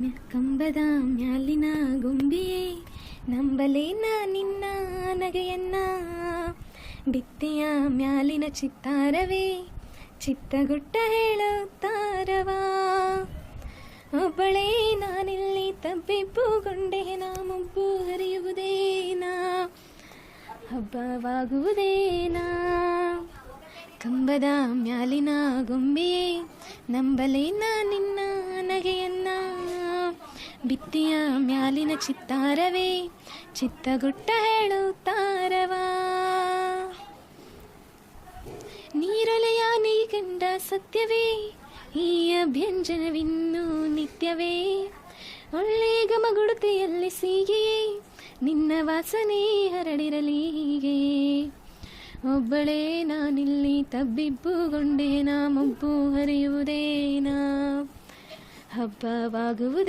ಕಂಬದ ಮ್ಯಾಲಿನ ಗೊಂಬೆಯೇ ನಂಬಲೇನ ನಿನ್ನ ನಗೆಯನ್ನ, ಬಿತ್ತೆಯ ಮ್ಯಾಲಿನ ಚಿತ್ತಾರವೇ ಚಿತ್ತಗುಟ್ಟ ಹೇಳುತ್ತಾರವಾ. ಒಬ್ಬಳೇ ನಾನಿಲ್ಲಿ ತಬ್ಬಿಬ್ಬುಗೊಂಡೇನಾ, ಮುಬ್ಬು ಹರಿಯುವುದೇನಾ, ಹಬ್ಬವಾಗುವುದೇನಾ. ಕಂಬದ ಮ್ಯಾಲಿನ ಗೊಂಬೆಯೇ ನಂಬಲೇನ ನಿನ್ನ ನಗೆಯನ್ನ, ಬಿತ್ತಿಯ ಮ್ಯಾಲಿನ ಚಿತ್ತಾರವೇ ಚಿತ್ತಗುಟ್ಟ ಹೇಳುತ್ತಾರವಾ. ನೀರೊಲೆಯ ನೀ ಕಂಡ ಸತ್ಯವೇ, ಈ ಅಭ್ಯಂಜನವಿನ್ನೂ ನಿತ್ಯವೇ. ಒಳ್ಳೆ ಗಮಗುಡುತೆಯಲ್ಲಿ ಸೀಗೆಯೇ, ನಿನ್ನ ವಾಸನೆ ಹರಡಿರಲೀಗೆ. ಒಬ್ಬಳೇ ನಾನಿಲ್ಲಿ ತಬ್ಬಿಬ್ಬುಗೊಂಡೇನಾ, ಮುಬ್ಬು ಹರಿಯುವುದೇನಾ, ಹಬ್ಬವಾಗುವುದೇ.